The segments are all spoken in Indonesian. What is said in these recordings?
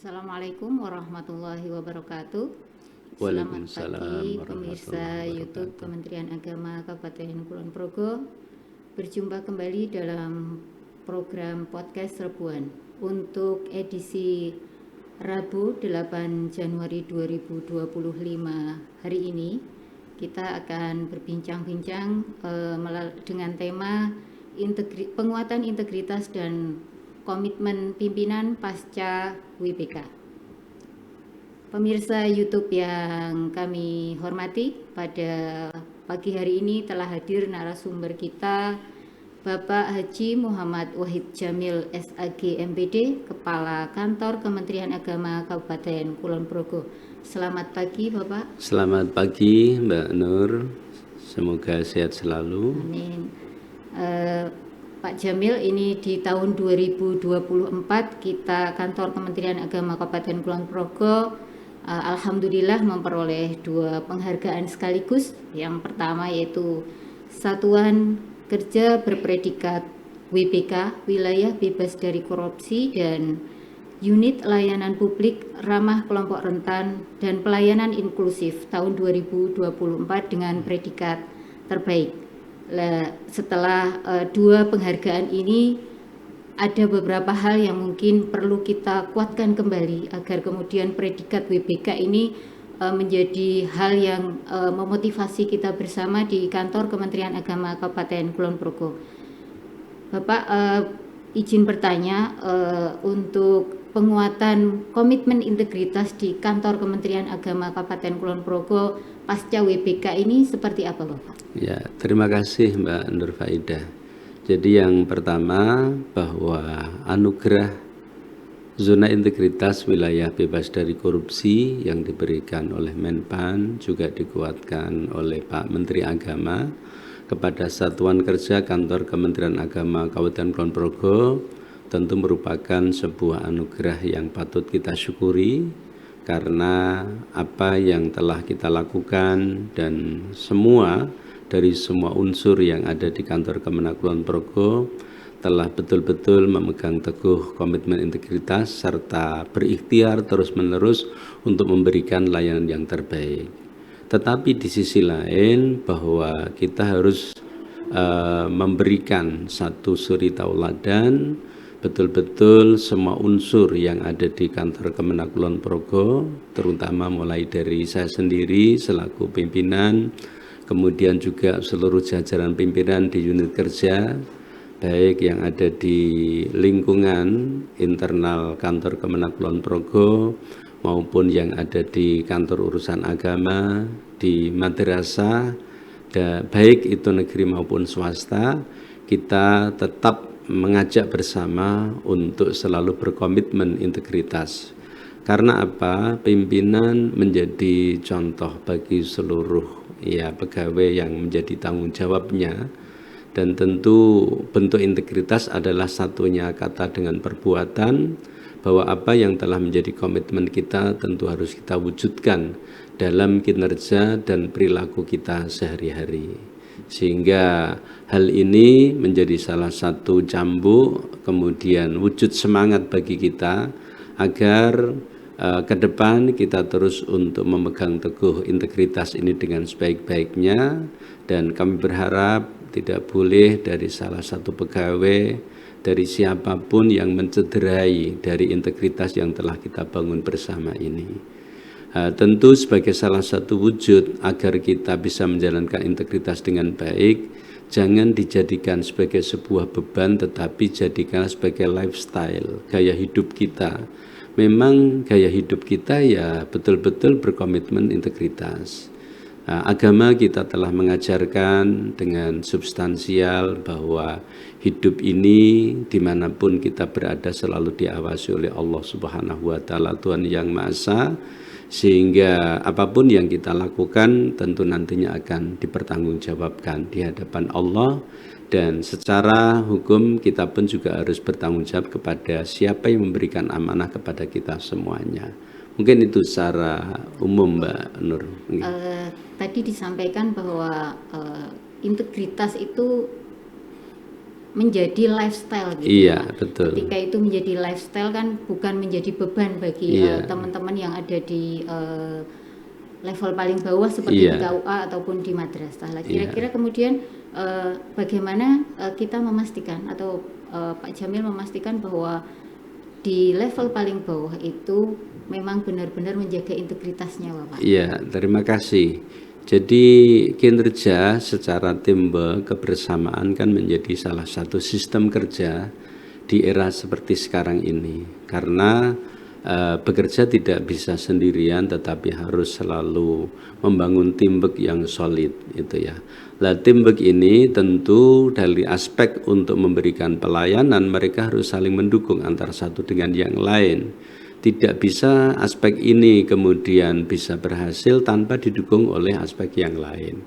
Assalamualaikum warahmatullahi wabarakatuh. Selamat Waalaikumsalam pagi warahmatullahi pemirsa YouTube wabarakatuh. Kementerian Agama Kabupaten Kulon Progo. Berjumpa kembali dalam program podcast Serbuan untuk edisi Rabu 8 Januari 2025 hari ini. Kita akan berbincang-bincang dengan tema penguatan integritas dan komitmen pimpinan pasca WBK. Pemirsa YouTube yang kami hormati, pada pagi hari ini telah hadir narasumber kita Bapak Haji Muhammad Wahid Jamil SAG MPD, Kepala Kantor Kementerian Agama Kabupaten Kulon Progo. Selamat pagi Bapak. Selamat pagi Mbak Nur, semoga sehat selalu. Amin. Pak Jamil, ini di tahun 2024 kita Kantor Kementerian Agama Kabupaten Kulon Progo alhamdulillah memperoleh 2 penghargaan sekaligus. Yang pertama yaitu Satuan Kerja Berpredikat WBK, Wilayah Bebas dari Korupsi, dan Unit Layanan Publik Ramah Kelompok Rentan dan Pelayanan Inklusif tahun 2024 dengan predikat terbaik. Setelah 2 penghargaan ini, ada beberapa hal yang mungkin perlu kita kuatkan kembali agar kemudian predikat WBK ini menjadi hal yang memotivasi kita bersama di Kantor Kementerian Agama Kabupaten Kulon Progo. Bapak, izin bertanya, untuk penguatan komitmen integritas di Kantor Kementerian Agama Kabupaten Kulon Progo pasca WBK ini seperti apa Bapak? Ya, terima kasih Mbak Nur Faidah. Jadi yang pertama, bahwa anugerah zona integritas wilayah bebas dari korupsi yang diberikan oleh Menpan juga dikuatkan oleh Pak Menteri Agama kepada Satuan Kerja Kantor Kementerian Agama Kabupaten Kulon Progo tentu merupakan sebuah anugerah yang patut kita syukuri, karena apa yang telah kita lakukan dan dari semua unsur yang ada di kantor Kemenak Kulon Progo telah betul-betul memegang teguh komitmen integritas serta berikhtiar terus-menerus untuk memberikan layanan yang terbaik. Tetapi di sisi lain bahwa kita harus memberikan satu suri tauladan, betul-betul semua unsur yang ada di kantor Kemenak Kulon Progo, terutama mulai dari saya sendiri selaku pimpinan, kemudian juga seluruh jajaran pimpinan di unit kerja, baik yang ada di lingkungan internal kantor Kemenak Kulon Progo maupun yang ada di kantor urusan agama, di madrasah, baik itu negeri maupun swasta, kita tetap mengajak bersama untuk selalu berkomitmen integritas. Karena apa? Pimpinan menjadi contoh bagi seluruh pegawai yang menjadi tanggung jawabnya, dan tentu bentuk integritas adalah satunya kata dengan perbuatan, bahwa apa yang telah menjadi komitmen kita tentu harus kita wujudkan dalam kinerja dan perilaku kita sehari-hari. Sehingga hal ini menjadi salah satu cambuk kemudian wujud semangat bagi kita agar ke depan kita terus untuk memegang teguh integritas ini dengan sebaik-baiknya. Dan kami berharap tidak boleh dari salah satu pegawai, dari siapapun yang mencederai dari integritas yang telah kita bangun bersama ini. Tentu sebagai salah satu wujud agar kita bisa menjalankan integritas dengan baik, jangan dijadikan sebagai sebuah beban, tetapi jadikan sebagai lifestyle, gaya hidup kita. Memang gaya hidup kita ya betul-betul berkomitmen integritas. Agama kita telah mengajarkan dengan substansial bahwa hidup ini dimanapun kita berada selalu diawasi oleh Allah Subhanahu wa Ta'ala, Tuhan yang Maha Esa, sehingga apapun yang kita lakukan tentu nantinya akan dipertanggungjawabkan di hadapan Allah. Dan secara hukum kita pun juga harus bertanggung jawab kepada siapa yang memberikan amanah kepada kita semuanya. Mungkin itu secara umum Mbak Nur. Tadi disampaikan bahwa integritas itu menjadi lifestyle gitu Iya, ya Pak. betul. Ketika itu menjadi lifestyle kan bukan menjadi beban bagi teman-teman yang ada di level paling bawah seperti di KUA ataupun di madrasah. Kira-kira kemudian bagaimana kita memastikan atau Pak Jamil memastikan bahwa di level paling bawah itu memang benar-benar menjaga integritasnya Bapak? Iya, terima kasih. Jadi kinerja secara teamwork, kebersamaan kan menjadi salah satu sistem kerja di era seperti sekarang ini. Karena bekerja tidak bisa sendirian, tetapi harus selalu membangun teamwork yang solid, itu ya. Nah, teamwork ini tentu dari aspek untuk memberikan pelayanan, mereka harus saling mendukung antara satu dengan yang lain. Tidak bisa aspek ini kemudian bisa berhasil tanpa didukung oleh aspek yang lain.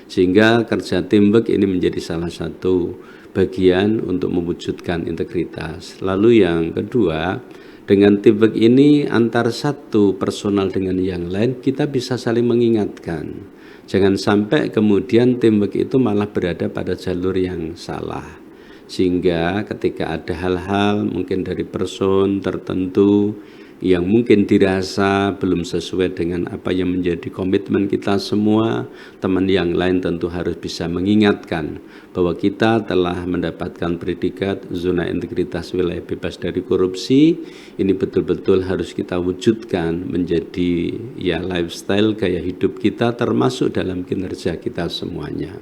Sehingga kerja teamwork ini menjadi salah satu bagian untuk mewujudkan integritas. Lalu yang kedua, dengan teamwork ini antar satu personal dengan yang lain kita bisa saling mengingatkan. Jangan sampai kemudian teamwork itu malah berada pada jalur yang salah. Sehingga ketika ada hal-hal mungkin dari person tertentu yang mungkin dirasa belum sesuai dengan apa yang menjadi komitmen kita semua, teman yang lain tentu harus bisa mengingatkan bahwa kita telah mendapatkan predikat zona integritas wilayah bebas dari korupsi. Ini betul-betul harus kita wujudkan menjadi ya lifestyle gaya hidup kita, termasuk dalam kinerja kita semuanya.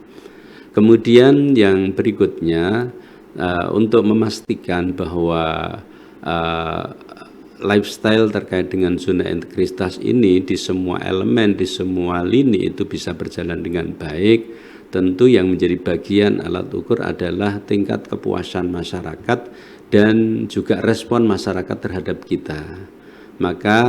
Kemudian yang berikutnya, untuk memastikan bahwa lifestyle terkait dengan zona integritas ini di semua elemen, di semua lini itu bisa berjalan dengan baik, tentu yang menjadi bagian alat ukur adalah tingkat kepuasan masyarakat dan juga respon masyarakat terhadap kita. Maka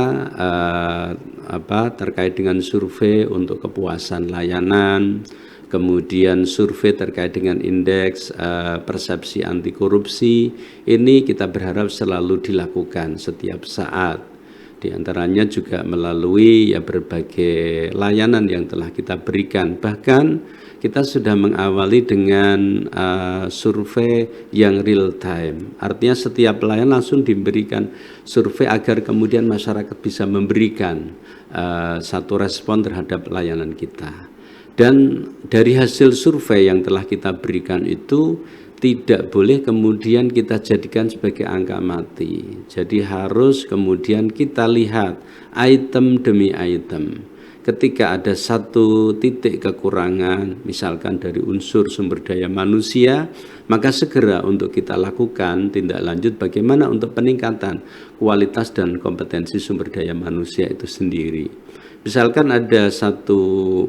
terkait dengan survei untuk kepuasan layanan, kemudian survei terkait dengan indeks persepsi anti korupsi, ini kita berharap selalu dilakukan setiap saat. Di antaranya juga melalui berbagai layanan yang telah kita berikan. Bahkan kita sudah mengawali dengan survei yang real time. Artinya setiap layanan langsung diberikan survei agar kemudian masyarakat bisa memberikan satu respon terhadap layanan kita. Dan dari hasil survei yang telah kita berikan itu tidak boleh kemudian kita jadikan sebagai angka mati. Jadi harus kemudian kita lihat item demi item. Ketika ada satu titik kekurangan, misalkan dari unsur sumber daya manusia, maka segera untuk kita lakukan tindak lanjut bagaimana untuk peningkatan kualitas dan kompetensi sumber daya manusia itu sendiri. Misalkan ada satu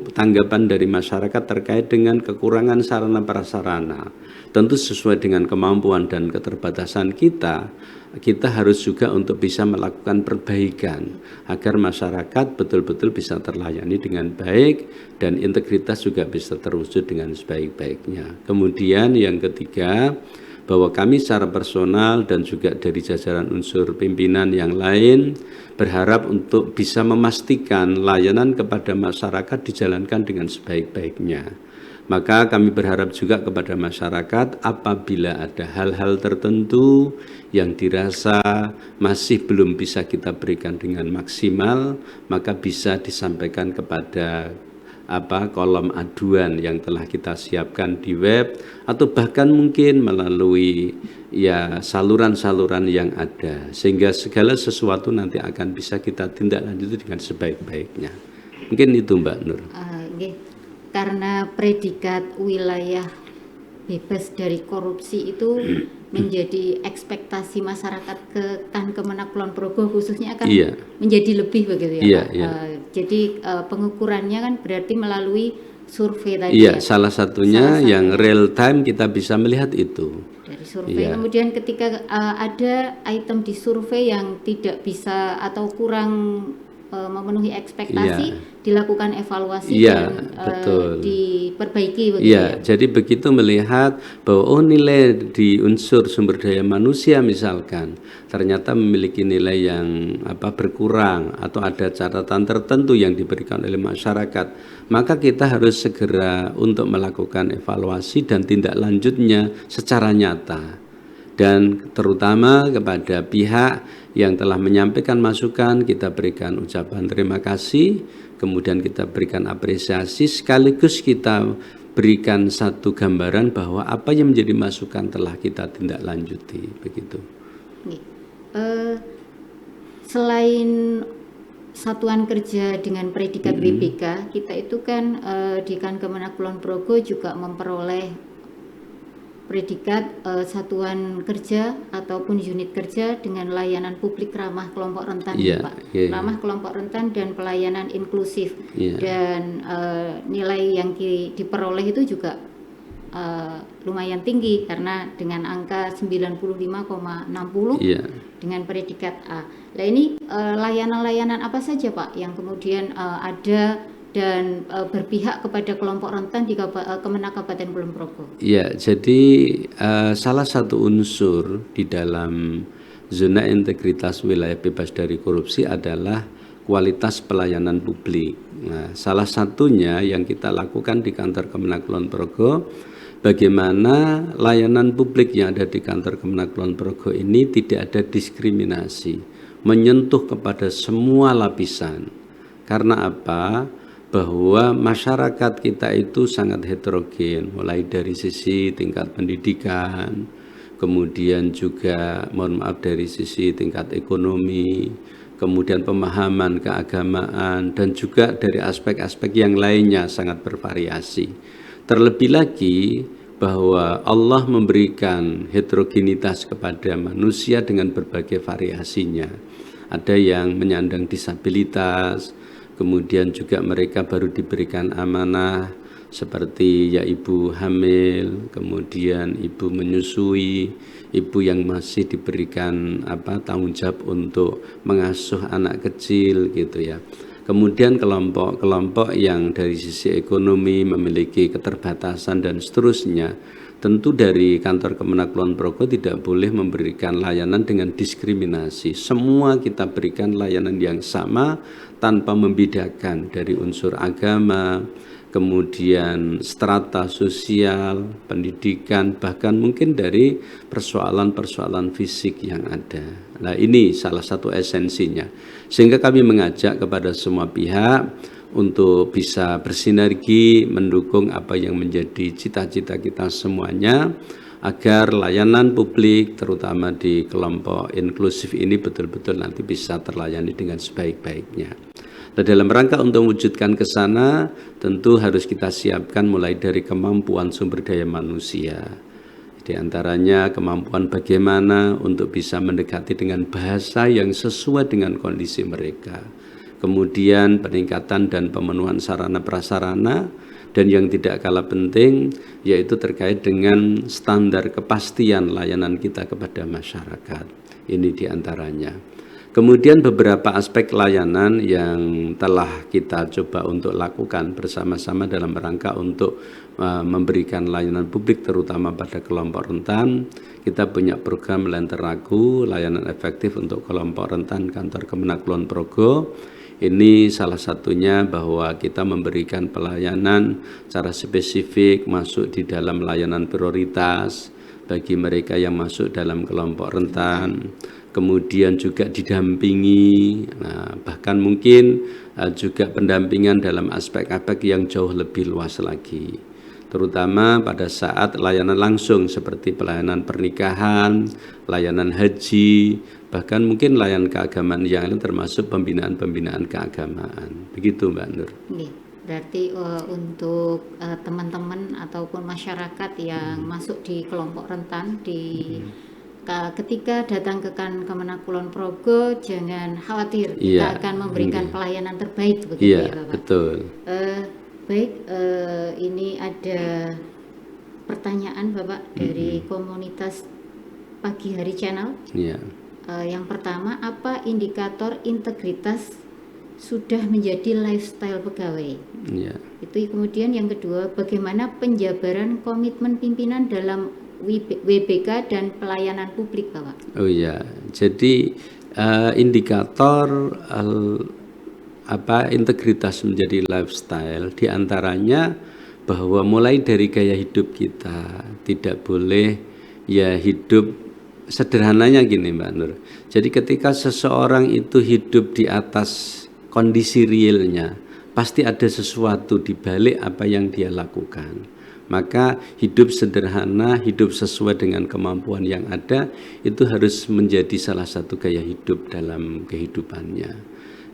tanggapan dari masyarakat terkait dengan kekurangan sarana prasarana, tentu sesuai dengan kemampuan dan keterbatasan kita harus juga untuk bisa melakukan perbaikan agar masyarakat betul-betul bisa terlayani dengan baik dan integritas juga bisa terwujud dengan sebaik-baiknya. Kemudian yang ketiga, bahwa kami secara personal dan juga dari jajaran unsur pimpinan yang lain berharap untuk bisa memastikan layanan kepada masyarakat dijalankan dengan sebaik-baiknya. Maka kami berharap juga kepada masyarakat apabila ada hal-hal tertentu yang dirasa masih belum bisa kita berikan dengan maksimal, maka bisa disampaikan kepada kolom aduan yang telah kita siapkan di web atau bahkan mungkin melalui saluran-saluran yang ada, sehingga segala sesuatu nanti akan bisa kita tindak lanjuti dengan sebaik-baiknya. Mungkin itu Mbak Nur. Karena predikat wilayah bebas dari korupsi itu menjadi ekspektasi masyarakat ke Kemenak Kulon Progo khususnya akan menjadi lebih begitu ya Pak. Jadi pengukurannya kan berarti melalui survei tadi. Salah satunya yang real time kita bisa melihat itu. Dari survei. Kemudian ketika ada item di survei yang tidak bisa atau kurang memenuhi ekspektasi, Iya. dilakukan evaluasi Iya, dan betul. diperbaiki begitu ya. Iya, jadi begitu melihat bahwa nilai di unsur sumber daya manusia misalkan ternyata memiliki nilai yang berkurang atau ada catatan tertentu yang diberikan oleh masyarakat, maka kita harus segera untuk melakukan evaluasi dan tindak lanjutnya secara nyata. Dan terutama kepada pihak yang telah menyampaikan masukan, kita berikan ucapan terima kasih, kemudian kita berikan apresiasi, sekaligus kita berikan satu gambaran bahwa apa yang menjadi masukan telah kita tindak lanjuti, begitu. Selain satuan kerja dengan predikat WBK, kita itu kan di Kemenak Kulon Progo juga memperoleh predikat satuan kerja ataupun unit kerja dengan layanan publik ramah kelompok rentan, Pak. Ramah kelompok rentan dan pelayanan inklusif. Dan nilai yang diperoleh itu juga lumayan tinggi karena dengan angka 95,60 dengan predikat A. Nah ini layanan-layanan apa saja Pak yang kemudian ada dan berpihak kepada kelompok rentan di Kemenak Kabupaten Kulon Progo? Ya, jadi salah satu unsur di dalam zona integritas wilayah bebas dari korupsi adalah kualitas pelayanan publik. Nah, salah satunya yang kita lakukan di kantor Kemenak Kulon Progo, bagaimana layanan publik yang ada di kantor Kemenak Kulon Progo ini tidak ada diskriminasi, menyentuh kepada semua lapisan. Karena apa? Bahwa masyarakat kita itu sangat heterogen, mulai dari sisi tingkat pendidikan, kemudian juga dari sisi tingkat ekonomi, kemudian pemahaman keagamaan, dan juga dari aspek-aspek yang lainnya sangat bervariasi. Terlebih lagi bahwa Allah memberikan heterogenitas kepada manusia dengan berbagai variasinya. Ada yang menyandang disabilitas, kemudian juga mereka baru diberikan amanah seperti ya ibu hamil, kemudian ibu menyusui, ibu yang masih diberikan tanggung jawab untuk mengasuh anak kecil gitu ya. Kemudian kelompok-kelompok yang dari sisi ekonomi memiliki keterbatasan dan seterusnya. Tentu dari kantor Kemenak Kulon Progo tidak boleh memberikan layanan dengan diskriminasi. Semua kita berikan layanan yang sama tanpa membedakan dari unsur agama, kemudian strata sosial, pendidikan, bahkan mungkin dari persoalan-persoalan fisik yang ada. Nah, ini salah satu esensinya. Sehingga kami mengajak kepada semua pihak untuk bisa bersinergi mendukung apa yang menjadi cita-cita kita semuanya agar layanan publik terutama di kelompok inklusif ini betul-betul nanti bisa terlayani dengan sebaik-baiknya. Nah, dalam rangka untuk mewujudkan ke sana tentu harus kita siapkan mulai dari kemampuan sumber daya manusia. Di antaranya kemampuan bagaimana untuk bisa mendekati dengan bahasa yang sesuai dengan kondisi mereka. Kemudian peningkatan dan pemenuhan sarana prasarana, dan yang tidak kalah penting yaitu terkait dengan standar kepastian layanan kita kepada masyarakat. Ini diantaranya. Kemudian beberapa aspek layanan yang telah kita coba untuk lakukan bersama-sama dalam rangka untuk memberikan layanan publik terutama pada kelompok rentan. Kita punya program Lenteraku, layanan efektif untuk kelompok rentan kantor Kemenak Kulon Progo. Ini salah satunya bahwa kita memberikan pelayanan secara spesifik masuk di dalam layanan prioritas bagi mereka yang masuk dalam kelompok rentan, kemudian juga didampingi, bahkan mungkin juga pendampingan dalam aspek-aspek yang jauh lebih luas lagi, terutama pada saat layanan langsung seperti pelayanan pernikahan, layanan haji, bahkan mungkin layanan keagamaan yang lain termasuk pembinaan-pembinaan keagamaan. Begitu Mbak Nur. Berarti untuk teman-teman ataupun masyarakat yang masuk di kelompok rentan ketika datang ke Kemenak Kulon Progo jangan khawatir, kita akan memberikan pelayanan terbaik begitu ya Bapak. Betul. Baik, ini ada pertanyaan Bapak dari komunitas Pagi Hari Channel. Yang pertama, apa indikator integritas sudah menjadi lifestyle pegawai. Ya. Itu kemudian yang kedua, bagaimana penjabaran komitmen pimpinan dalam WBK dan pelayanan publik, Bapak? Oh ya, jadi indikator integritas menjadi lifestyle diantaranya bahwa mulai dari gaya hidup kita tidak boleh ya hidup sederhananya gini Mbak Nur. Jadi ketika seseorang itu hidup di atas kondisi realnya, pasti ada sesuatu di balik apa yang dia lakukan. Maka hidup sederhana, hidup sesuai dengan kemampuan yang ada, itu harus menjadi salah satu gaya hidup dalam kehidupannya.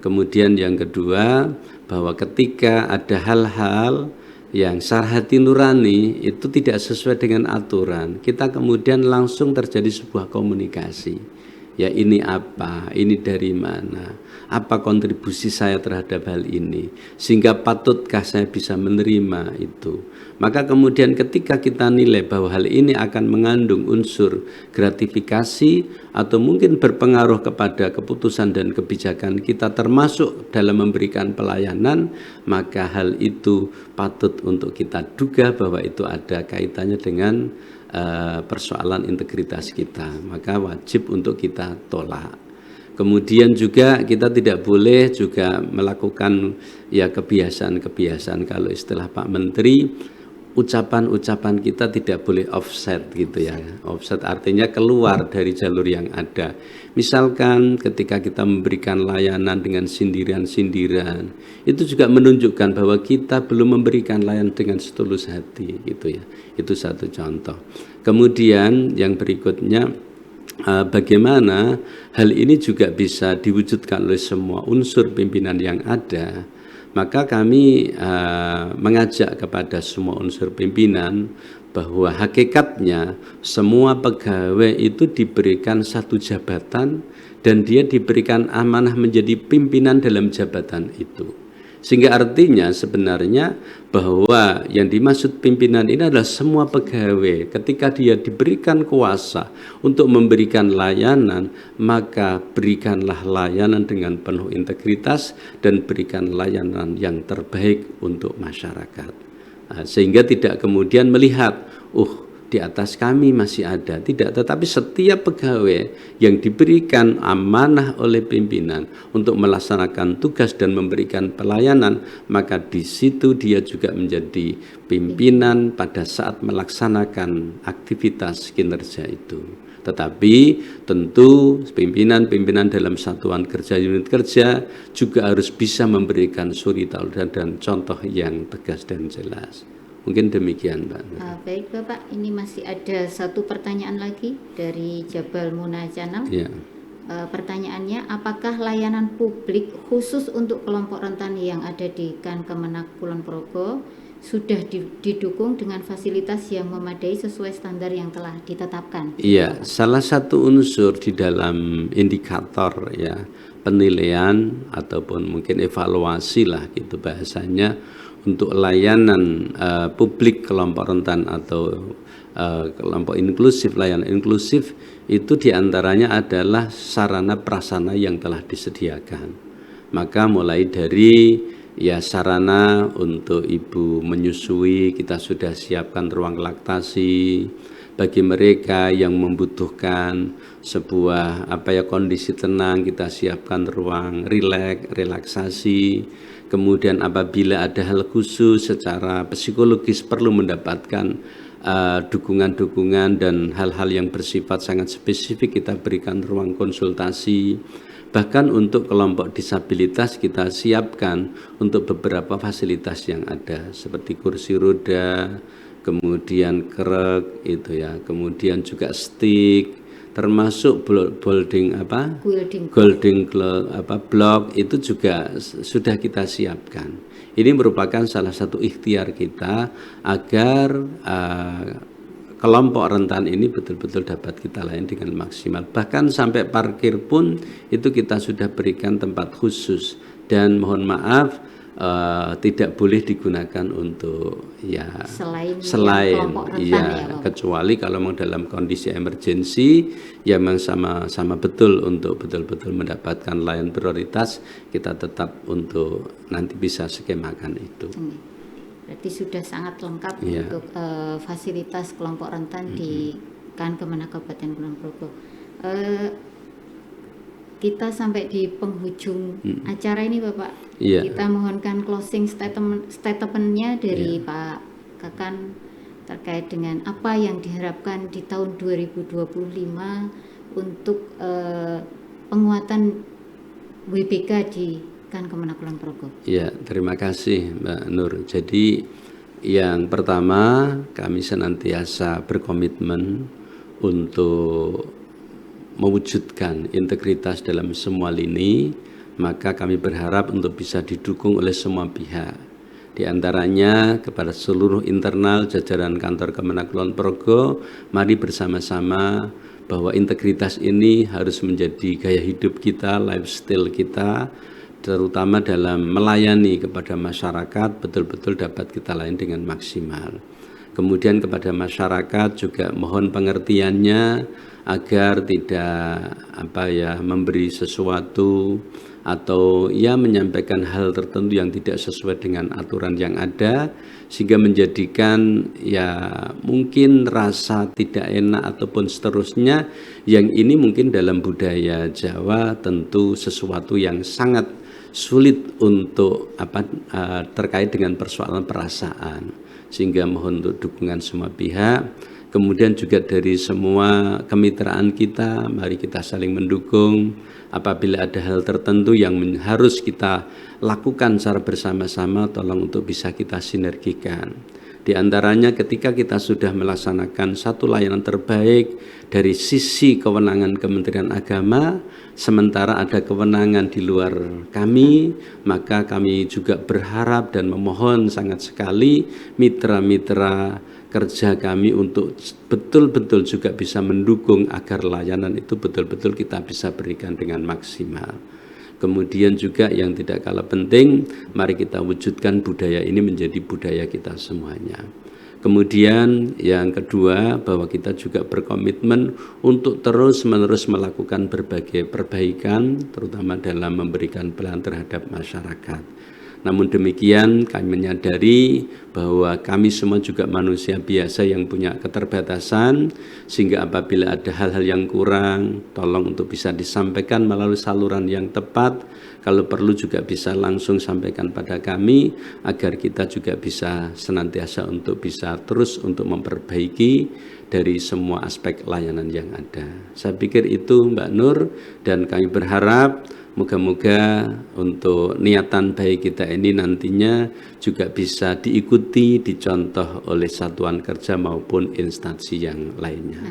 Kemudian yang kedua, bahwa ketika ada hal-hal yang secara hati nurani itu tidak sesuai dengan aturan, kita kemudian langsung terjadi sebuah komunikasi. Ya ini apa, ini dari mana, apa kontribusi saya terhadap hal ini, sehingga patutkah saya bisa menerima itu. Maka kemudian ketika kita nilai bahwa hal ini akan mengandung unsur gratifikasi atau mungkin berpengaruh kepada keputusan dan kebijakan kita termasuk dalam memberikan pelayanan, maka hal itu patut untuk kita duga bahwa itu ada kaitannya dengan persoalan integritas kita, maka wajib untuk kita tolak. Kemudian juga kita tidak boleh juga melakukan ya kebiasaan-kebiasaan, kalau istilah Pak Menteri, ucapan-ucapan kita tidak boleh offset gitu ya. Offset artinya keluar dari jalur yang ada. Misalkan ketika kita memberikan layanan dengan sindiran-sindiran, itu juga menunjukkan bahwa kita belum memberikan layanan dengan setulus hati gitu ya. Itu satu contoh. Kemudian yang berikutnya, bagaimana hal ini juga bisa diwujudkan oleh semua unsur pimpinan yang ada. Maka kami mengajak kepada semua unsur pimpinan bahwa hakikatnya semua pegawai itu diberikan satu jabatan dan dia diberikan amanah menjadi pimpinan dalam jabatan itu. Sehingga artinya sebenarnya bahwa yang dimaksud pimpinan ini adalah semua pegawai. Ketika dia diberikan kuasa untuk memberikan layanan, maka berikanlah layanan dengan penuh integritas dan berikan layanan yang terbaik untuk masyarakat. Sehingga tidak kemudian melihat, di atas kami masih ada, tidak, tetapi setiap pegawai yang diberikan amanah oleh pimpinan untuk melaksanakan tugas dan memberikan pelayanan, maka di situ dia juga menjadi pimpinan pada saat melaksanakan aktivitas kinerja itu. Tetapi tentu pimpinan-pimpinan dalam satuan kerja, unit kerja juga harus bisa memberikan suri tauladan dan contoh yang tegas dan jelas. Mungkin demikian, Mbak. Baik Bapak, ini masih ada satu pertanyaan lagi dari Jabal Muna Channel. Ya. Pertanyaannya, apakah layanan publik khusus untuk kelompok rentan yang ada di Kemenak Kulon Progo sudah didukung dengan fasilitas yang memadai sesuai standar yang telah ditetapkan? Iya, salah satu unsur di dalam indikator ya penilaian ataupun mungkin evaluasi lah gitu bahasanya untuk layanan publik kelompok rentan atau kelompok inklusif, layanan inklusif itu diantaranya adalah sarana prasarana yang telah disediakan. Maka mulai dari ya sarana untuk ibu menyusui, kita sudah siapkan ruang laktasi. Bagi mereka yang membutuhkan sebuah kondisi tenang, kita siapkan ruang relaksasi. Kemudian apabila ada hal khusus secara psikologis perlu mendapatkan dukungan-dukungan dan hal-hal yang bersifat sangat spesifik, kita berikan ruang konsultasi. Bahkan untuk kelompok disabilitas kita siapkan untuk beberapa fasilitas yang ada seperti kursi roda, kemudian krek itu ya, kemudian juga stick, termasuk building block itu juga sudah kita siapkan. Ini merupakan salah satu ikhtiar kita agar kelompok rentan ini betul-betul dapat kita layani dengan maksimal. Bahkan sampai parkir pun itu kita sudah berikan tempat khusus. Dan mohon maaf, tidak boleh digunakan untuk selain kelompok rentan ya, kecuali kalau memang dalam kondisi emergensi ya memang sama betul untuk betul-betul mendapatkan layanan prioritas, kita tetap untuk nanti bisa skemakan itu. Berarti sudah sangat lengkap untuk fasilitas kelompok rentan di Kemenak Kabupaten Kulon Progo. Kita sampai di penghujung acara ini Bapak. Kita mohonkan closing statement-nya dari Pak Kakan terkait dengan apa yang diharapkan di tahun 2025 untuk penguatan WBK di Kemenak Kulon Progo. Ya, terima kasih Mbak Nur. Jadi yang pertama, kami senantiasa berkomitmen untuk mewujudkan integritas dalam semua lini, maka kami berharap untuk bisa didukung oleh semua pihak. Di antaranya kepada seluruh internal jajaran kantor Kemenak Kulon Progo, mari bersama-sama bahwa integritas ini harus menjadi gaya hidup kita, lifestyle kita, terutama dalam melayani kepada masyarakat betul-betul dapat kita layani dengan maksimal. Kemudian kepada masyarakat juga mohon pengertiannya agar tidak memberi sesuatu atau menyampaikan hal tertentu yang tidak sesuai dengan aturan yang ada, sehingga menjadikan mungkin rasa tidak enak ataupun seterusnya, yang ini mungkin dalam budaya Jawa tentu sesuatu yang sangat sulit untuk terkait dengan persoalan perasaan, sehingga mohon untuk dukungan semua pihak. Kemudian juga dari semua kemitraan kita, mari kita saling mendukung. Apabila ada hal tertentu yang harus kita lakukan secara bersama-sama, tolong untuk bisa kita sinergikan. Di antaranya ketika kita sudah melaksanakan satu layanan terbaik dari sisi kewenangan Kementerian Agama, sementara ada kewenangan di luar kami, maka kami juga berharap dan memohon sangat sekali mitra-mitra kerja kami untuk betul-betul juga bisa mendukung agar layanan itu betul-betul kita bisa berikan dengan maksimal. Kemudian juga yang tidak kalah penting, mari kita wujudkan budaya ini menjadi budaya kita semuanya. Kemudian yang kedua, bahwa kita juga berkomitmen untuk terus-menerus melakukan berbagai perbaikan, terutama dalam memberikan pelayanan terhadap masyarakat. Namun demikian kami menyadari bahwa kami semua juga manusia biasa yang punya keterbatasan, sehingga apabila ada hal-hal yang kurang, tolong untuk bisa disampaikan melalui saluran yang tepat. Kalau perlu juga bisa langsung sampaikan pada kami, agar kita juga bisa senantiasa untuk bisa terus untuk memperbaiki dari semua aspek layanan yang ada. Saya pikir itu Mbak Nur, dan kami berharap moga-moga untuk niatan baik kita ini nantinya juga bisa diikuti, dicontoh oleh satuan kerja maupun instansi yang lainnya.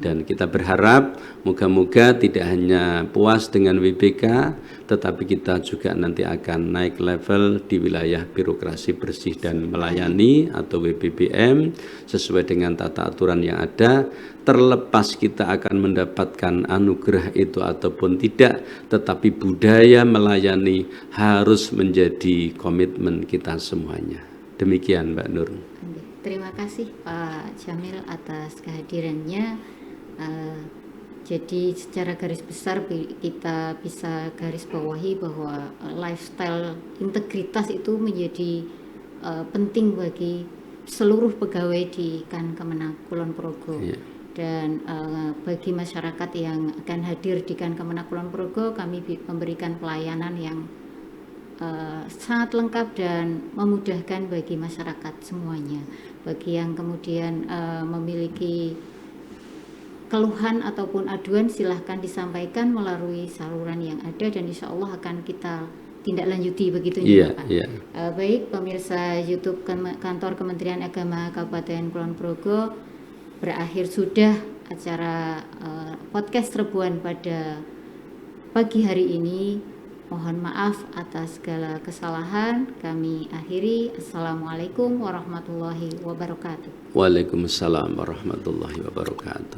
Dan kita berharap moga-moga tidak hanya puas dengan WBK, tetapi kita juga nanti akan naik level di wilayah birokrasi bersih dan melayani atau WBBM sesuai dengan tata aturan yang ada. Terlepas kita akan mendapatkan anugerah itu ataupun tidak, tetapi budaya melayani harus menjadi komitmen kita semuanya. Demikian Mbak Nur. Terima kasih Pak Jamil atas kehadirannya. Jadi secara garis besar kita bisa garis bawahi bahwa lifestyle integritas itu menjadi penting bagi seluruh pegawai di Kemenak Kulon Progo. Dan bagi masyarakat yang akan hadir di Kemenak Kulon Progo, kami memberikan pelayanan yang sangat lengkap dan memudahkan bagi masyarakat semuanya. Bagi yang kemudian memiliki keluhan ataupun aduan, silahkan disampaikan melalui saluran yang ada, dan insya Allah akan kita tindak lanjuti begitu ya Pak. Baik pemirsa YouTube Kantor Kementerian Agama Kabupaten Kulon Progo, berakhir sudah acara podcast Rebuan pada pagi hari ini. Mohon maaf atas segala kesalahan. Kami akhiri. Assalamualaikum warahmatullahi wabarakatuh. Waalaikumsalam warahmatullahi wabarakatuh.